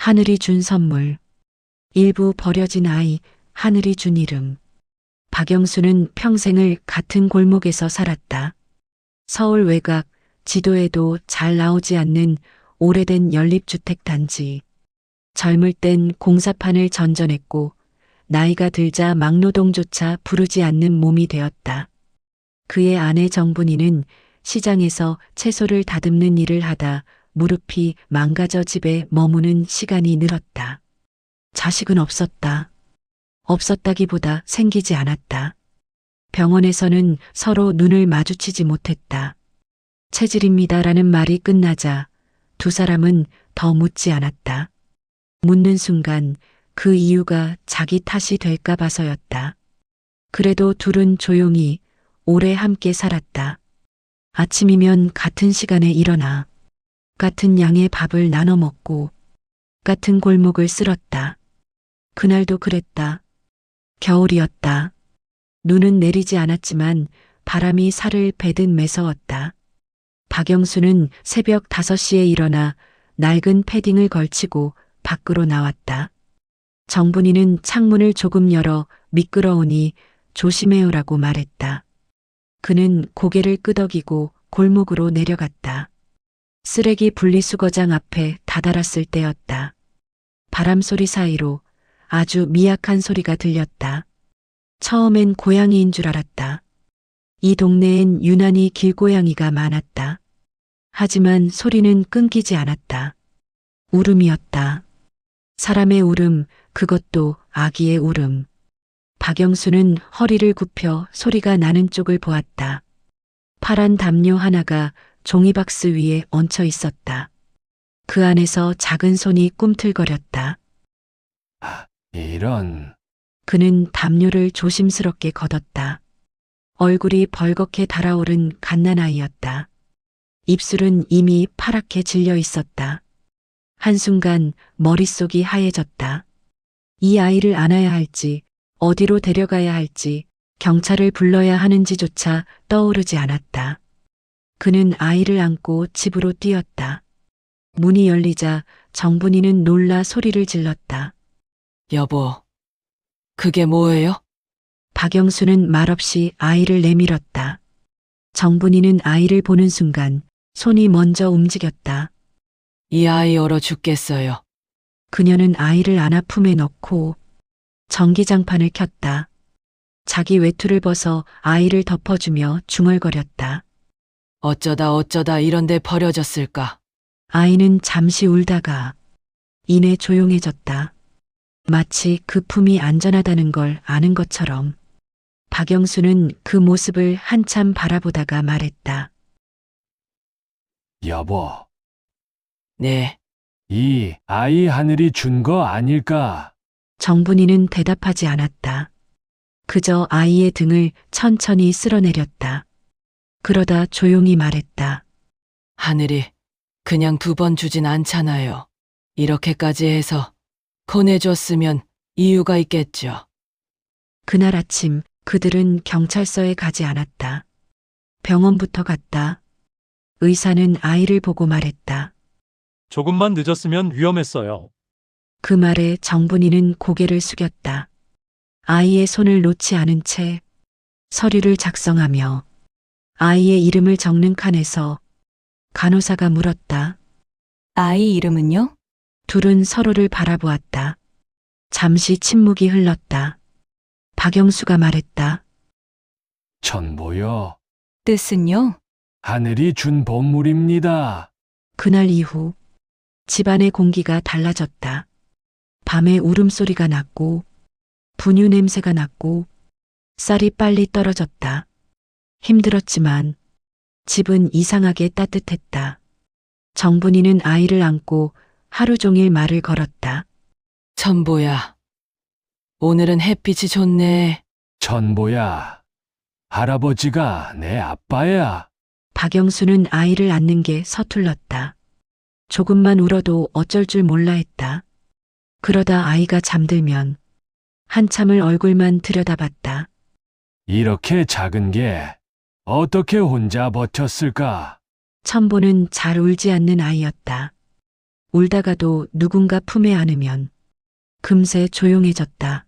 하늘이 준 선물. 일부 버려진 아이, 하늘이 준 이름. 박영수는 평생을 같은 골목에서 살았다. 서울 외곽, 지도에도 잘 나오지 않는 오래된 연립주택 단지. 젊을 땐 공사판을 전전했고 나이가 들자 막노동조차 부르지 않는 몸이 되었다. 그의 아내 정분이는 시장에서 채소를 다듬는 일을 하다 무릎이 망가져 집에 머무는 시간이 늘었다. 자식은 없었다. 없었다기보다 생기지 않았다. 병원에서는 서로 눈을 마주치지 못했다. 체질입니다라는 말이 끝나자 두 사람은 더 묻지 않았다. 묻는 순간 그 이유가 자기 탓이 될까 봐서였다. 그래도 둘은 조용히 오래 함께 살았다. 아침이면 같은 시간에 일어나 같은 양의 밥을 나눠 먹고 같은 골목을 쓸었다. 그날도 그랬다. 겨울이었다. 눈은 내리지 않았지만 바람이 살을 베듯 매서웠다. 박영수는 새벽 5시에 일어나 낡은 패딩을 걸치고 밖으로 나왔다. 정분이는 창문을 조금 열어 미끄러우니 조심해요라고 말했다. 그는 고개를 끄덕이고 골목으로 내려갔다. 쓰레기 분리수거장 앞에 다다랐을 때였다. 바람 소리 사이로 아주 미약한 소리가 들렸다. 처음엔 고양이인 줄 알았다. 이 동네엔 유난히 길고양이가 많았다. 하지만 소리는 끊기지 않았다. 울음이었다. 사람의 울음, 그것도 아기의 울음. 박영수는 허리를 굽혀 소리가 나는 쪽을 보았다. 파란 담요 하나가 종이박스 위에 얹혀 있었다. 그 안에서 작은 손이 꿈틀거렸다. 이런, 그는 담요를 조심스럽게 걷었다. 얼굴이 벌겋게 달아오른 갓난아이였다. 입술은 이미 파랗게 질려 있었다. 한순간 머릿속이 하얘졌다. 이 아이를 안아야 할지, 어디로 데려가야 할지, 경찰을 불러야 하는지조차 떠오르지 않았다. 그는 아이를 안고 집으로 뛰었다. 문이 열리자 정분이는 놀라 소리를 질렀다. 여보, 그게 뭐예요? 박영수는 말없이 아이를 내밀었다. 정분이는 아이를 보는 순간 손이 먼저 움직였다. 이 아이 얼어 죽겠어요. 그녀는 아이를 안아 품에 넣고 전기장판을 켰다. 자기 외투를 벗어 아이를 덮어주며 중얼거렸다. 어쩌다 이런데 버려졌을까? 아이는 잠시 울다가 이내 조용해졌다. 마치 그 품이 안전하다는 걸 아는 것처럼. 박영수는 그 모습을 한참 바라보다가 말했다. 여보, 네, 이 아이 하늘이 준 거 아닐까? 정분이는 대답하지 않았다. 그저 아이의 등을 천천히 쓸어내렸다. 그러다 조용히 말했다. 하늘이 그냥 2번 주진 않잖아요. 이렇게까지 해서 보내줬으면 이유가 있겠죠. 그날 아침 그들은 경찰서에 가지 않았다. 병원부터 갔다. 의사는 아이를 보고 말했다. 조금만 늦었으면 위험했어요. 그 말에 정분이는 고개를 숙였다. 아이의 손을 놓지 않은 채 서류를 작성하며 아이의 이름을 적는 칸에서 간호사가 물었다. 아이 이름은요? 둘은 서로를 바라보았다. 잠시 침묵이 흘렀다. 박영수가 말했다. 천보여, 뜻은요? 하늘이 준 보물입니다. 그날 이후 집안의 공기가 달라졌다. 밤에 울음소리가 났고 분유 냄새가 났고 쌀이 빨리 떨어졌다. 힘들었지만 집은 이상하게 따뜻했다. 정분이는 아이를 안고 하루 종일 말을 걸었다. 천보야, 오늘은 햇빛이 좋네. 천보야, 할아버지가 내 아빠야. 박영수는 아이를 안는 게 서툴렀다. 조금만 울어도 어쩔 줄 몰라 했다. 그러다 아이가 잠들면 한참을 얼굴만 들여다봤다. 이렇게 작은 게 어떻게 혼자 버텼을까? 천보는 잘 울지 않는 아이였다. 울다가도 누군가 품에 안으면 금세 조용해졌다.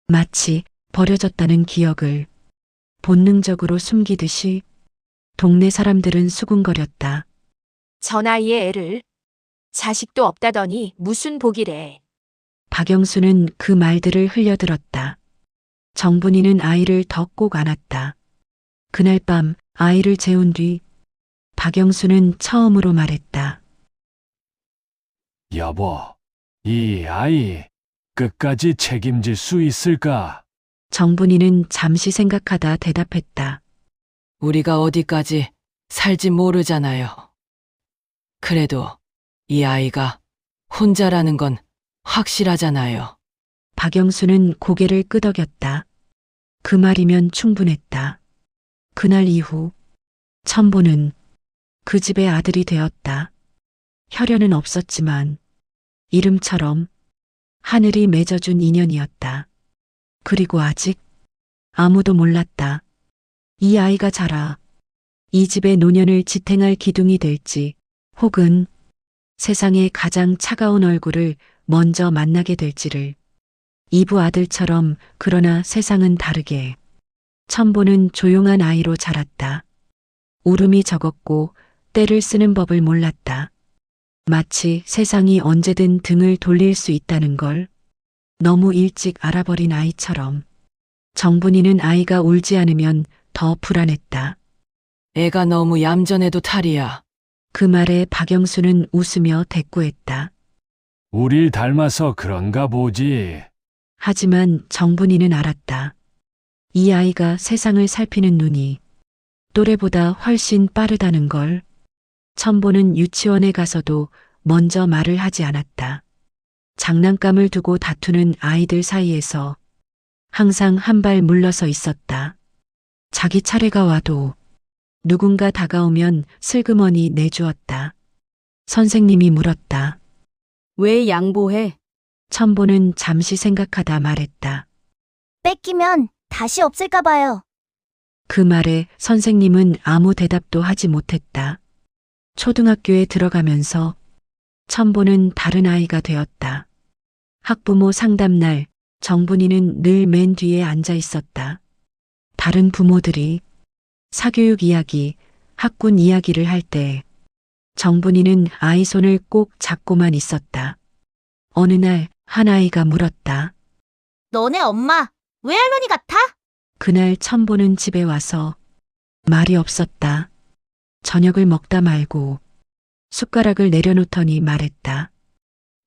마치 버려졌다는 기억을 본능적으로 숨기듯이 동네 사람들은 수군거렸다. 저 나이에 애를. 자식도 없다더니 무슨 복이래. 박영수는 그 말들을 흘려들었다. 정분이는 아이를 더 꼭 안았다. 그날 밤 아이를 재운 뒤 박영수는 처음으로 말했다. 여보, 이 아이 끝까지 책임질 수 있을까? 정분이는 잠시 생각하다 대답했다. 우리가 어디까지 살지 모르잖아요. 그래도 이 아이가 혼자라는 건 확실하잖아요. 박영수는 고개를 끄덕였다. 그 말이면 충분했다. 그날 이후 천보는 그 집의 아들이 되었다. 혈연은 없었지만 이름처럼 하늘이 맺어준 인연이었다. 그리고 아직 아무도 몰랐다. 이 아이가 자라 이 집의 노년을 지탱할 기둥이 될지 혹은 세상의 가장 차가운 얼굴을 먼저 만나게 될지를. 이부 아들처럼 그러나 세상은 다르게 천보는 조용한 아이로 자랐다. 울음이 적었고 때를 쓰는 법을 몰랐다. 마치 세상이 언제든 등을 돌릴 수 있다는 걸 너무 일찍 알아버린 아이처럼. 정분이는 아이가 울지 않으면 더 불안했다. 애가 너무 얌전해도 탈이야. 그 말에 박영수는 웃으며 대꾸했다. 우릴 닮아서 그런가 보지. 하지만 정분이는 알았다. 이 아이가 세상을 살피는 눈이 또래보다 훨씬 빠르다는 걸. 천보는 유치원에 가서도 먼저 말을 하지 않았다. 장난감을 두고 다투는 아이들 사이에서 항상 한 발 물러서 있었다. 자기 차례가 와도 누군가 다가오면 슬그머니 내주었다. 선생님이 물었다. 왜 양보해? 천보는 잠시 생각하다 말했다. 뺏기면 다시 없을까 봐요. 그 말에 선생님은 아무 대답도 하지 못했다. 초등학교에 들어가면서 천보는 다른 아이가 되었다. 학부모 상담날 정분이는 늘 맨 뒤에 앉아 있었다. 다른 부모들이 사교육 이야기, 학군 이야기를 할 때 정분이는 아이 손을 꼭 잡고만 있었다. 어느 날 한 아이가 물었다. 너네 엄마 왜 할머니 같아? 그날 천보는 집에 와서 말이 없었다. 저녁을 먹다 말고 숟가락을 내려놓더니 말했다.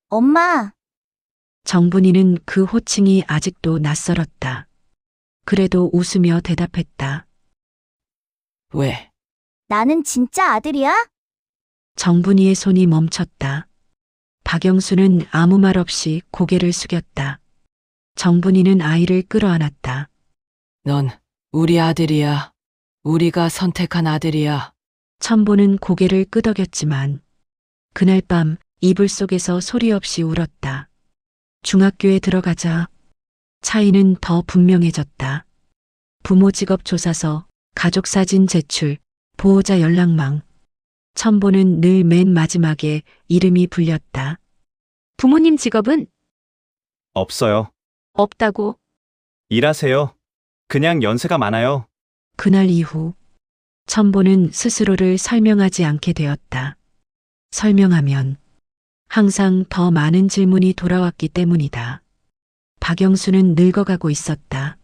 엄마, 정분이는 그 호칭이 아직도 낯설었다. 그래도 웃으며 대답했다. 왜? 나는 진짜 아들이야? 정분이의 손이 멈췄다. 박영수는 아무 말 없이 고개를 숙였다. 정분이는 아이를 끌어안았다. 넌 우리 아들이야. 우리가 선택한 아들이야. 천보는 고개를 끄덕였지만 그날 밤 이불 속에서 소리 없이 울었다. 중학교에 들어가자 차이는 더 분명해졌다. 부모 직업 조사서, 가족 사진 제출, 보호자 연락망. 천보는 늘 맨 마지막에 이름이 불렸다. 부모님 직업은 없어요. 없다고. 일하세요. 그냥 연세가 많아요. 그날 이후 천보는 스스로를 설명하지 않게 되었다. 설명하면 항상 더 많은 질문이 돌아왔기 때문이다. 박영수는 늙어가고 있었다.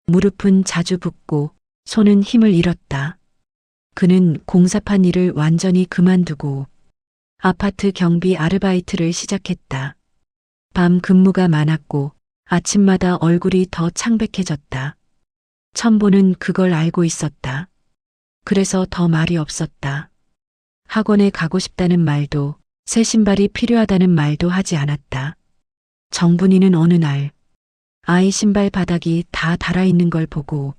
무릎은 자주 붓고 손은 힘을 잃었다. 그는 공사판 일을 완전히 그만두고 아파트 경비 아르바이트를 시작했다. 밤 근무가 많았고 아침마다 얼굴이 더 창백해졌다. 천보는 그걸 알고 있었다. 그래서 더 말이 없었다. 학원에 가고 싶다는 말도 새 신발이 필요하다는 말도 하지 않았다. 정분이는 어느 날 아이 신발 바닥이 다 닳아있는 걸 보고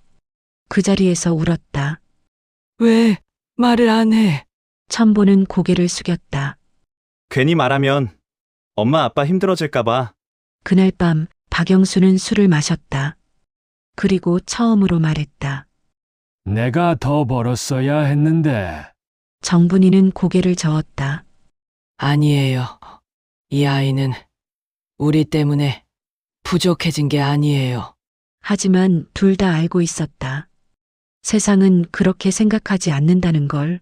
그 자리에서 울었다. 왜 말을 안 해? 천보는 고개를 숙였다. 괜히 말하면 엄마 아빠 힘들어질까봐. 그날 밤 박영수는 술을 마셨다. 그리고 처음으로 말했다. 내가 더 벌었어야 했는데. 정분이는 고개를 저었다. 아니에요. 이 아이는 우리 때문에 부족해진 게 아니에요. 하지만 둘 다 알고 있었다. 세상은 그렇게 생각하지 않는다는 걸.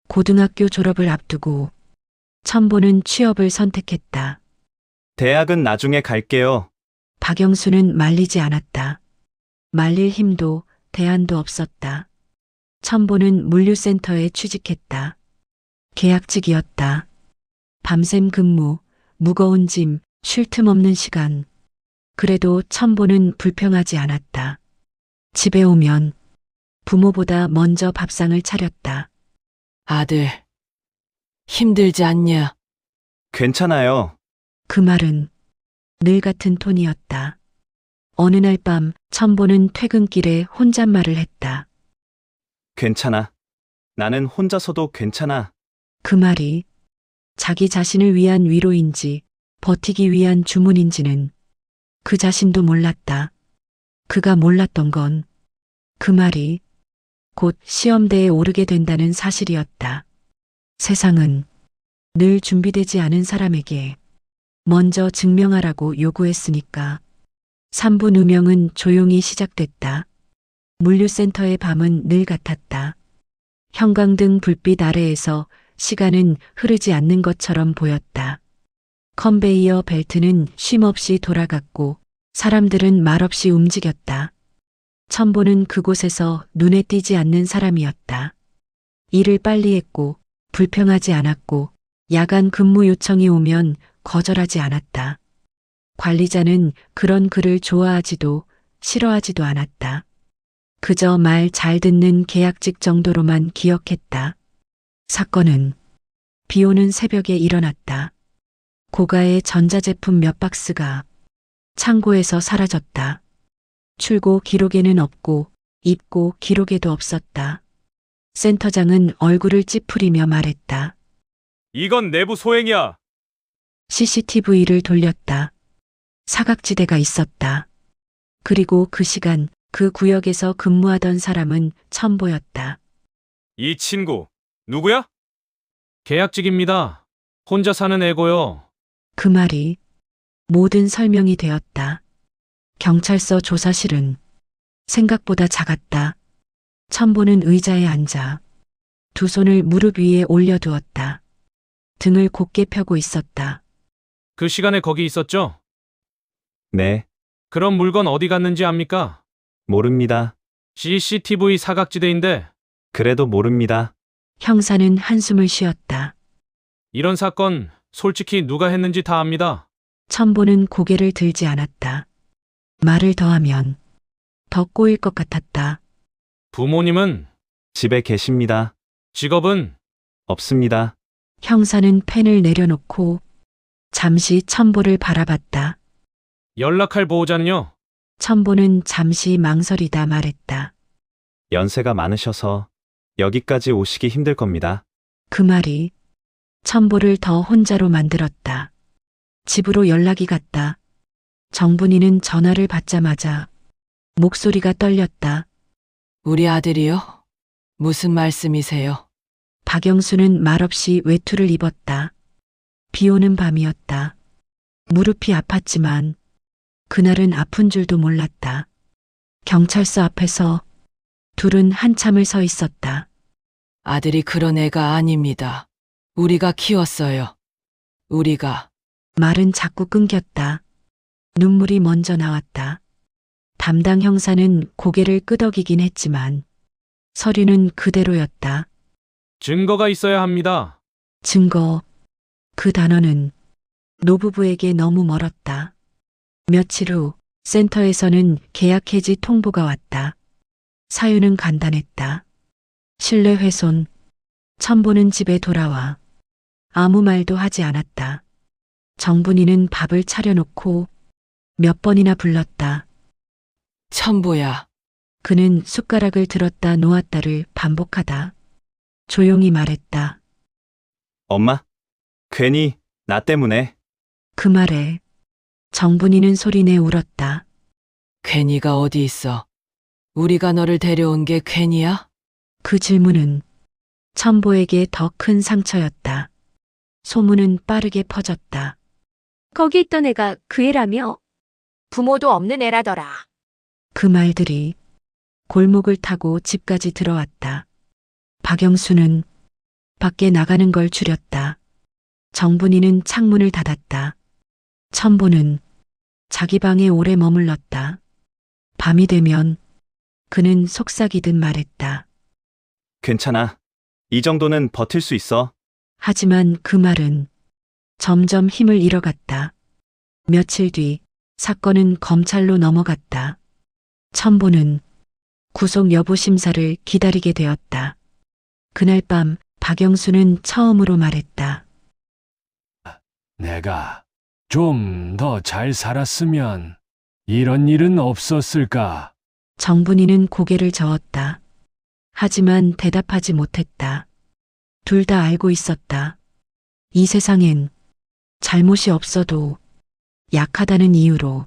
고등학교 졸업을 앞두고 천보는 취업을 선택했다. 대학은 나중에 갈게요. 박영수는 말리지 않았다. 말릴 힘도 대안도 없었다. 천보는 물류센터에 취직했다. 계약직이었다. 밤샘 근무, 무거운 짐, 쉴 틈 없는 시간. 그래도 천보는 불평하지 않았다. 집에 오면 부모보다 먼저 밥상을 차렸다. 아들, 힘들지 않냐? 괜찮아요. 그 말은 늘 같은 톤이었다. 어느 날 밤 천보는 퇴근길에 혼잣말을 했다. 괜찮아. 나는 혼자서도 괜찮아. 그 말이 자기 자신을 위한 위로인지 버티기 위한 주문인지는 그 자신도 몰랐다. 그가 몰랐던 건 그 말이 곧 시험대에 오르게 된다는 사실이었다. 세상은 늘 준비되지 않은 사람에게 먼저 증명하라고 요구했으니까. 3부 누명은 조용히 시작됐다. 물류센터의 밤은 늘 같았다. 형광등 불빛 아래에서 시간은 흐르지 않는 것처럼 보였다. 컨베이어 벨트는 쉼없이 돌아갔고 사람들은 말없이 움직였다. 천보는 그곳에서 눈에 띄지 않는 사람이었다. 일을 빨리 했고 불평하지 않았고 야간 근무 요청이 오면 거절하지 않았다. 관리자는 그런 그를 좋아하지도 싫어하지도 않았다. 그저 말 잘 듣는 계약직 정도로만 기억했다. 사건은 비 오는 새벽에 일어났다. 고가의 전자제품 몇 박스가 창고에서 사라졌다. 출고 기록에는 없고 입고 기록에도 없었다. 센터장은 얼굴을 찌푸리며 말했다. 이건 내부 소행이야. CCTV를 돌렸다. 사각지대가 있었다. 그리고 그 시간 그 구역에서 근무하던 사람은 천보였다. 이 친구 누구야? 계약직입니다. 혼자 사는 애고요. 그 말이 모든 설명이 되었다. 경찰서 조사실은 생각보다 작았다. 천보는 의자에 앉아 두 손을 무릎 위에 올려두었다. 등을 곧게 펴고 있었다. 그 시간에 거기 있었죠? 네, 그럼 물건 어디 갔는지 압니까? 모릅니다. CCTV 사각지대인데 그래도 모릅니다. 형사는 한숨을 쉬었다. 이런 사건 솔직히 누가 했는지 다 압니다. 천보는 고개를 들지 않았다. 말을 더하면 더 꼬일 것 같았다. 부모님은? 집에 계십니다. 직업은? 없습니다. 형사는 펜을 내려놓고 잠시 천보를 바라봤다. 연락할 보호자는요? 천보는 잠시 망설이다 말했다. 연세가 많으셔서 여기까지 오시기 힘들 겁니다. 그 말이 천보를 더 혼자로 만들었다. 집으로 연락이 갔다. 정분이는 전화를 받자마자 목소리가 떨렸다. 우리 아들이요? 무슨 말씀이세요? 박영수는 말없이 외투를 입었다. 비 오는 밤이었다. 무릎이 아팠지만 그날은 아픈 줄도 몰랐다. 경찰서 앞에서 둘은 한참을 서 있었다. 아들이 그런 애가 아닙니다. 우리가 키웠어요. 우리가. 말은 자꾸 끊겼다. 눈물이 먼저 나왔다. 담당 형사는 고개를 끄덕이긴 했지만 서류는 그대로였다. 증거가 있어야 합니다. 증거. 그 단어는 노부부에게 너무 멀었다. 며칠 후 센터에서는 계약 해지 통보가 왔다. 사유는 간단했다. 신뢰 훼손. 천보는 집에 돌아와 아무 말도 하지 않았다. 정분이는 밥을 차려놓고 몇 번이나 불렀다. 천보야. 그는 숟가락을 들었다 놓았다를 반복하다. 조용히 말했다. 엄마, 괜히 나 때문에. 그 말에 정분이는 소리내 울었다. 괜히가 어디 있어? 우리가 너를 데려온 게 괜히야? 그 질문은 천보에게 더 큰 상처였다. 소문은 빠르게 퍼졌다. 거기 있던 애가 그 애라며? 부모도 없는 애라더라. 그 말들이 골목을 타고 집까지 들어왔다. 박영수는 밖에 나가는 걸 줄였다. 정분이는 창문을 닫았다. 천보는 자기 방에 오래 머물렀다. 밤이 되면 그는 속삭이듯 말했다. 괜찮아. 이 정도는 버틸 수 있어. 하지만 그 말은 점점 힘을 잃어갔다. 며칠 뒤 사건은 검찰로 넘어갔다. 천보는 구속 여부 심사를 기다리게 되었다. 그날 밤 박영수는 처음으로 말했다. 내가 좀 더 잘 살았으면 이런 일은 없었을까? 정분이는 고개를 저었다. 하지만 대답하지 못했다. 둘 다 알고 있었다. 이 세상엔 잘못이 없어도 약하다는 이유로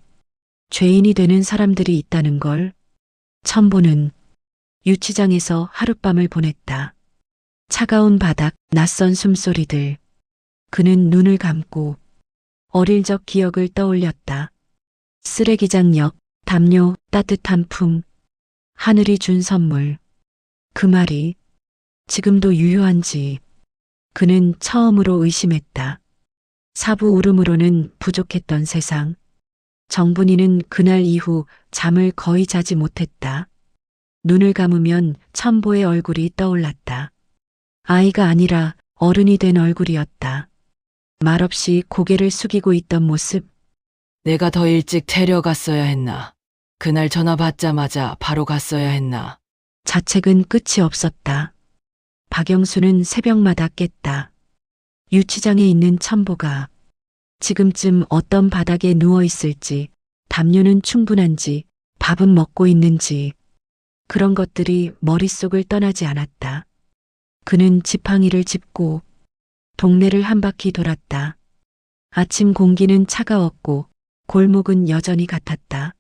죄인이 되는 사람들이 있다는 걸. 천보는 유치장에서 하룻밤을 보냈다. 차가운 바닥, 낯선 숨소리들. 그는 눈을 감고 어릴 적 기억을 떠올렸다. 쓰레기장역, 담요, 따뜻한 품, 하늘이 준 선물. 그 말이 지금도 유효한지 그는 처음으로 의심했다. 사부 울음으로는 부족했던 세상. 정분이는 그날 이후 잠을 거의 자지 못했다. 눈을 감으면 천보의 얼굴이 떠올랐다. 아이가 아니라 어른이 된 얼굴이었다. 말없이 고개를 숙이고 있던 모습. 내가 더 일찍 데려갔어야 했나? 그날 전화 받자마자 바로 갔어야 했나? 자책은 끝이 없었다. 박영수는 새벽마다 깼다. 유치장에 있는 천보가 지금쯤 어떤 바닥에 누워 있을지, 담요는 충분한지, 밥은 먹고 있는지, 그런 것들이 머릿속을 떠나지 않았다. 그는 지팡이를 짚고 동네를 한 바퀴 돌았다. 아침 공기는 차가웠고 골목은 여전히 같았다.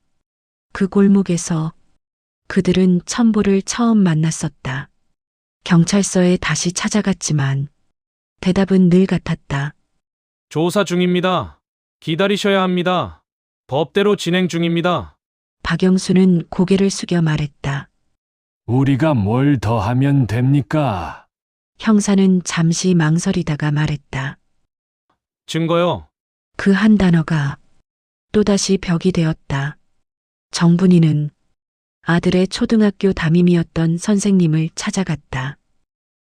그 골목에서 그들은 천보를 처음 만났었다. 경찰서에 다시 찾아갔지만 대답은 늘 같았다. 조사 중입니다. 기다리셔야 합니다. 법대로 진행 중입니다. 박영수는 고개를 숙여 말했다. 우리가 뭘 더 하면 됩니까? 형사는 잠시 망설이다가 말했다. 증거요. 그 한 단어가 또다시 벽이 되었다. 정분이는 아들의 초등학교 담임이었던 선생님을 찾아갔다.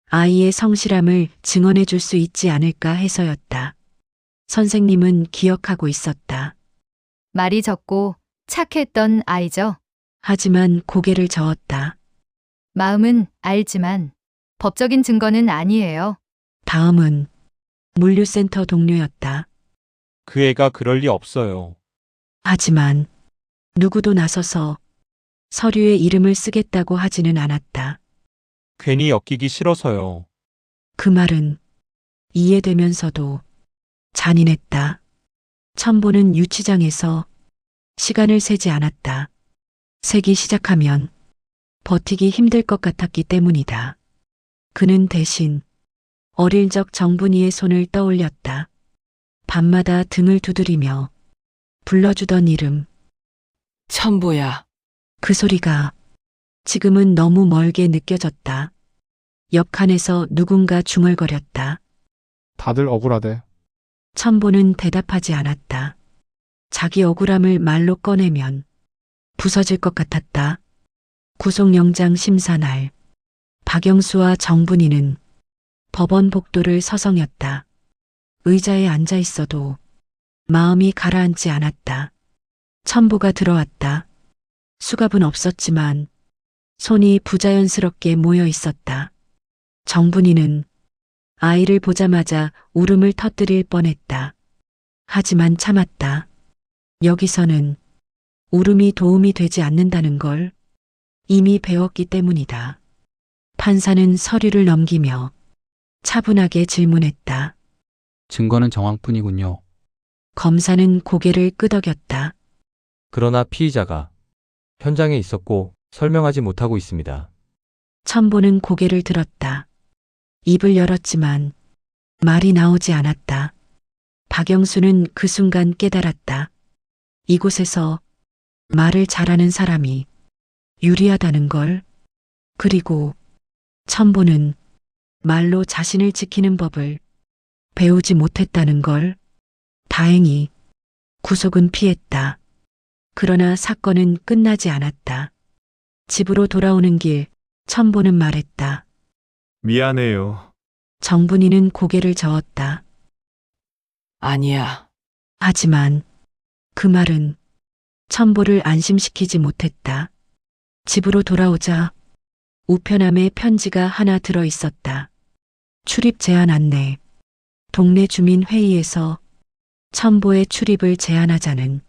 아이의 성실함을 증언해 줄 수 있지 않을까 해서였다. 선생님은 기억하고 있었다. 말이 적고 착했던 아이죠. 하지만 고개를 저었다. 마음은 알지만 법적인 증거는 아니에요. 다음은 물류센터 동료였다. 그 애가 그럴 리 없어요. 하지만 누구도 나서서 서류에 이름을 쓰겠다고 하지는 않았다. 괜히 엮이기 싫어서요. 그 말은 이해되면서도 잔인했다. 천보는 유치장에서 시간을 세지 않았다. 세기 시작하면 버티기 힘들 것 같았기 때문이다. 그는 대신 어릴 적 정분이의 손을 떠올렸다. 밤마다 등을 두드리며 불러주던 이름. 천보야. 그 소리가 지금은 너무 멀게 느껴졌다. 옆칸에서 누군가 중얼거렸다. 다들 억울하대. 천보는 대답하지 않았다. 자기 억울함을 말로 꺼내면 부서질 것 같았다. 구속영장 심사 날 박영수와 정분이는 법원 복도를 서성였다. 의자에 앉아 있어도 마음이 가라앉지 않았다. 천보가 들어왔다. 수갑은 없었지만 손이 부자연스럽게 모여 있었다. 정분이는 아이를 보자마자 울음을 터뜨릴 뻔했다. 하지만 참았다. 여기서는 울음이 도움이 되지 않는다는 걸 이미 배웠기 때문이다. 판사는 서류를 넘기며 차분하게 질문했다. 증거는 정황뿐이군요. 검사는 고개를 끄덕였다. 그러나 피의자가 현장에 있었고 설명하지 못하고 있습니다. 천보는 고개를 들었다. 입을 열었지만 말이 나오지 않았다. 박영수는 그 순간 깨달았다. 이곳에서 말을 잘하는 사람이 유리하다는 걸. 그리고 천보는 말로 자신을 지키는 법을 배우지 못했다는 걸. 다행히 구속은 피했다. 그러나 사건은 끝나지 않았다. 집으로 돌아오는 길 천보는 말했다. 미안해요. 정분이는 고개를 저었다. 아니야. 하지만 그 말은 천보를 안심시키지 못했다. 집으로 돌아오자 우편함에 편지가 하나 들어 있었다. 출입 제한 안내. 동네 주민 회의에서 천보의 출입을 제한하자는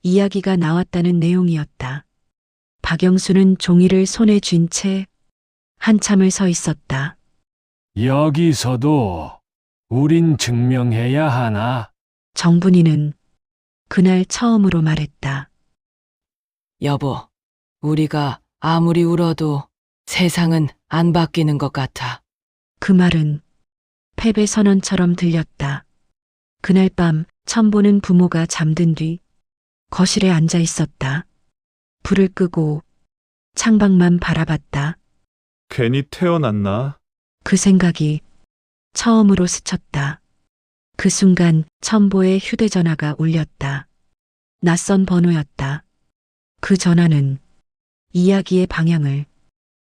이야기가 나왔다는 내용이었다. 박영수는 종이를 손에 쥔 채 한참을 서 있었다. 여기서도 우린 증명해야 하나? 정분이는 그날 처음으로 말했다. 여보, 우리가 아무리 울어도 세상은 안 바뀌는 것 같아. 그 말은 패배 선언처럼 들렸다. 그날 밤 천보는 부모가 잠든 뒤 거실에 앉아 있었다. 불을 끄고 창밖만 바라봤다. 괜히 태어났나? 그 생각이 처음으로 스쳤다. 그 순간 천보의 휴대전화가 울렸다. 낯선 번호였다. 그 전화는 이야기의 방향을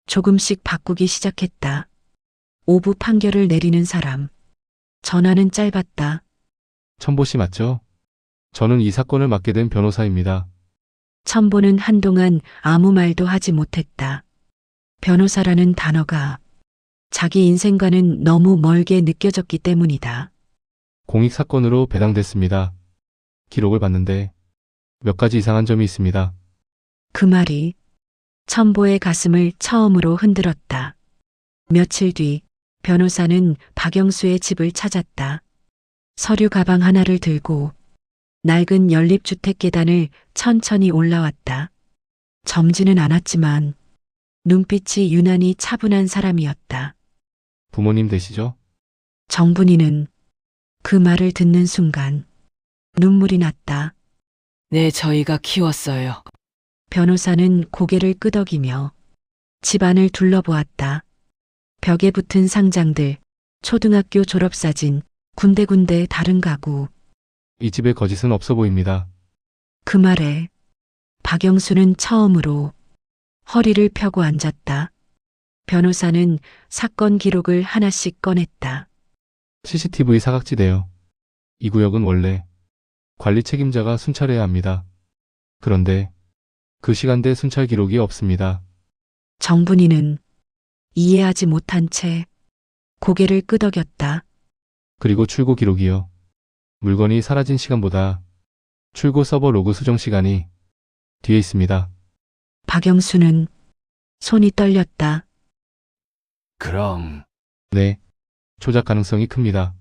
조금씩 바꾸기 시작했다. 오부 판결을 내리는 사람. 전화는 짧았다. 천보 씨 맞죠? 저는 이 사건을 맡게 된 변호사입니다. 천보는 한동안 아무 말도 하지 못했다. 변호사라는 단어가 자기 인생과는 너무 멀게 느껴졌기 때문이다. 공익 사건으로 배당됐습니다. 기록을 봤는데 몇 가지 이상한 점이 있습니다. 그 말이 천보의 가슴을 처음으로 흔들었다. 며칠 뒤 변호사는 박영수의 집을 찾았다. 서류 가방 하나를 들고 낡은 연립주택 계단을 천천히 올라왔다. 젊지는 않았지만 눈빛이 유난히 차분한 사람이었다. 부모님 되시죠? 정분이는 그 말을 듣는 순간 눈물이 났다. 네, 저희가 키웠어요. 변호사는 고개를 끄덕이며 집안을 둘러보았다. 벽에 붙은 상장들, 초등학교 졸업사진, 군데군데 다른 가구. 이 집에 거짓은 없어 보입니다. 그 말에 박영수는 처음으로 허리를 펴고 앉았다. 변호사는 사건 기록을 하나씩 꺼냈다. CCTV 사각지대요. 이 구역은 원래 관리 책임자가 순찰해야 합니다. 그런데 그 시간대 순찰 기록이 없습니다. 정분이는 이해하지 못한 채 고개를 끄덕였다. 그리고 출고 기록이요. 물건이 사라진 시간보다 출고 서버 로그 수정 시간이 뒤에 있습니다. 박영수는 손이 떨렸다. 그럼 네, 조작 가능성이 큽니다.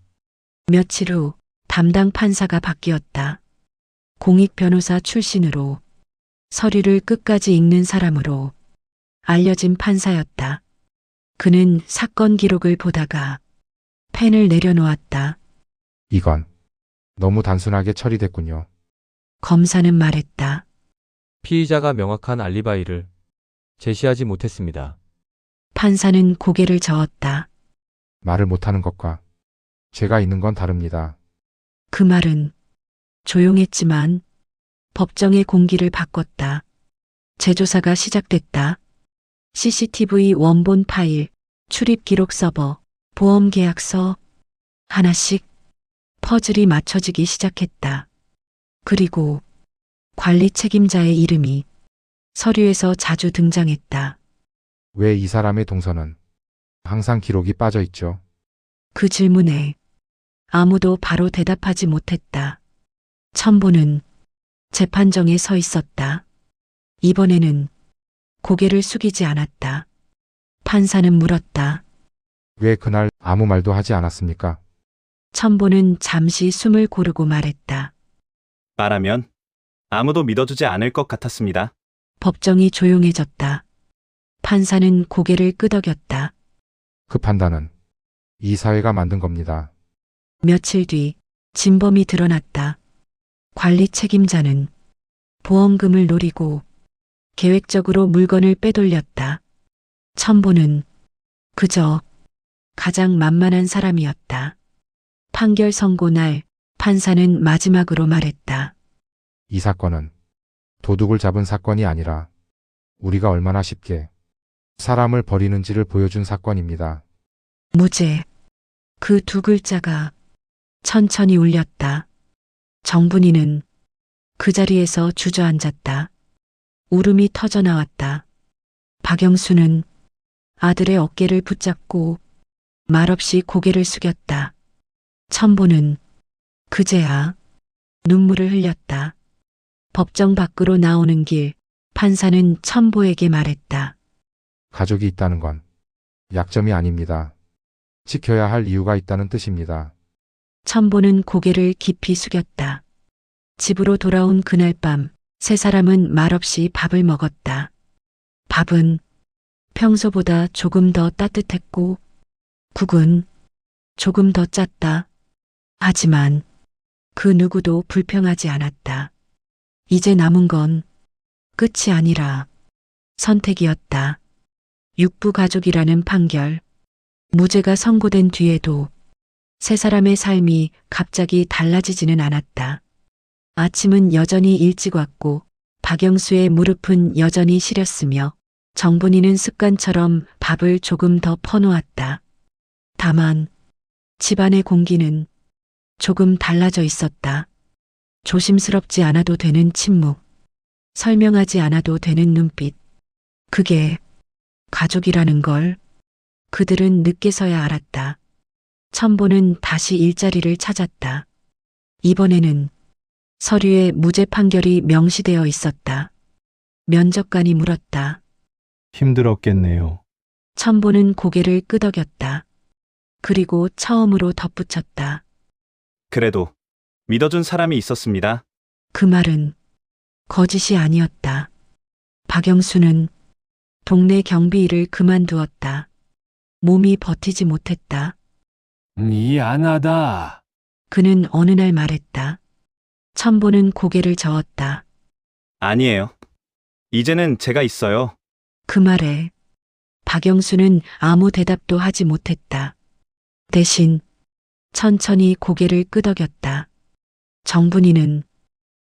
며칠 후 담당 판사가 바뀌었다. 공익 변호사 출신으로 서류를 끝까지 읽는 사람으로 알려진 판사였다. 그는 사건 기록을 보다가 펜을 내려놓았다. 이건 너무 단순하게 처리됐군요. 검사는 말했다. 피의자가 명확한 알리바이를 제시하지 못했습니다. 판사는 고개를 저었다. 말을 못하는 것과 죄가 있는 건 다릅니다. 그 말은 조용했지만 법정의 공기를 바꿨다. 재조사가 시작됐다. CCTV 원본 파일, 출입 기록 서버, 보험 계약서 하나씩 퍼즐이 맞춰지기 시작했다. 그리고 관리 책임자의 이름이 서류에서 자주 등장했다. 왜 이 사람의 동선은 항상 기록이 빠져 있죠? 그 질문에 아무도 바로 대답하지 못했다. 천보는 재판정에 서 있었다. 이번에는 고개를 숙이지 않았다. 판사는 물었다. 왜 그날 아무 말도 하지 않았습니까? 천보는 잠시 숨을 고르고 말했다. 말하면 아무도 믿어주지 않을 것 같았습니다. 법정이 조용해졌다. 판사는 고개를 끄덕였다. 그 판단은 이 사회가 만든 겁니다. 며칠 뒤 진범이 드러났다. 관리 책임자는 보험금을 노리고 계획적으로 물건을 빼돌렸다. 첨보는 그저 가장 만만한 사람이었다. 판결 선고 날 판사는 마지막으로 말했다. 이 사건은 도둑을 잡은 사건이 아니라 우리가 얼마나 쉽게 사람을 버리는지를 보여준 사건입니다. 무죄. 그 두 글자가 천천히 울렸다. 정분이는 그 자리에서 주저앉았다. 울음이 터져 나왔다. 박영수는 아들의 어깨를 붙잡고 말없이 고개를 숙였다. 첨보는 그제야 눈물을 흘렸다. 법정 밖으로 나오는 길 판사는 첨보에게 말했다. 가족이 있다는 건 약점이 아닙니다. 지켜야 할 이유가 있다는 뜻입니다. 첨보는 고개를 깊이 숙였다. 집으로 돌아온 그날 밤 세 사람은 말없이 밥을 먹었다. 밥은 평소보다 조금 더 따뜻했고 국은 조금 더 짰다. 하지만 그 누구도 불평하지 않았다. 이제 남은 건 끝이 아니라 선택이었다. 육부 가족이라는 판결. 무죄가 선고된 뒤에도 세 사람의 삶이 갑자기 달라지지는 않았다. 아침은 여전히 일찍 왔고 박영수의 무릎은 여전히 시렸으며 정분이는 습관처럼 밥을 조금 더 퍼놓았다. 다만 집안의 공기는 조금 달라져 있었다. 조심스럽지 않아도 되는 침묵, 설명하지 않아도 되는 눈빛. 그게 가족이라는 걸 그들은 늦게서야 알았다. 첨보는 다시 일자리를 찾았다. 이번에는 서류에 무죄 판결이 명시되어 있었다. 면접관이 물었다. 힘들었겠네요. 첨보는 고개를 끄덕였다. 그리고 처음으로 덧붙였다. 그래도 믿어준 사람이 있었습니다. 그 말은 거짓이 아니었다. 박영수는 동네 경비 일을 그만두었다. 몸이 버티지 못했다. 미안하다. 그는 어느 날 말했다. 첨보는 고개를 저었다. 아니에요. 이제는 제가 있어요. 그 말에 박영수는 아무 대답도 하지 못했다. 대신 천천히 고개를 끄덕였다. 정분이는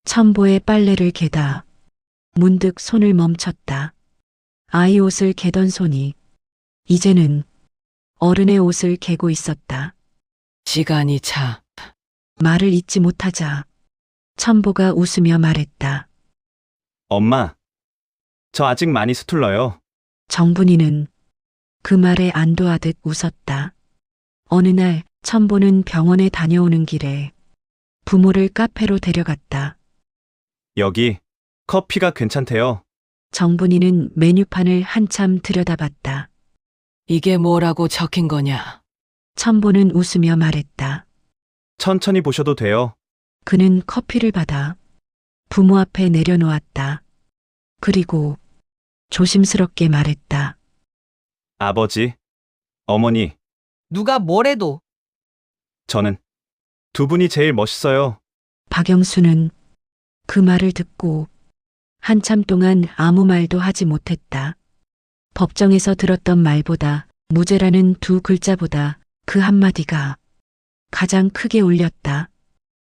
첨보의 빨래를 개다 문득 손을 멈췄다. 아이 옷을 개던 손이 이제는 어른의 옷을 개고 있었다. 시간이 차. 말을 잇지 못하자 첨보가 웃으며 말했다. 엄마, 저 아직 많이 서툴러요. 정분이는 그 말에 안도하듯 웃었다. 어느 날 첨보는 병원에 다녀오는 길에 부모를 카페로 데려갔다. 여기 커피가 괜찮대요. 정분이는 메뉴판을 한참 들여다봤다. 이게 뭐라고 적힌 거냐? 첨보는 웃으며 말했다. 천천히 보셔도 돼요. 그는 커피를 받아 부모 앞에 내려놓았다. 그리고 조심스럽게 말했다. 아버지, 어머니, 누가 뭐래도 저는 두 분이 제일 멋있어요. 박영수는 그 말을 듣고 한참 동안 아무 말도 하지 못했다. 법정에서 들었던 말보다 무죄라는 두 글자보다 그 한마디가 가장 크게 울렸다.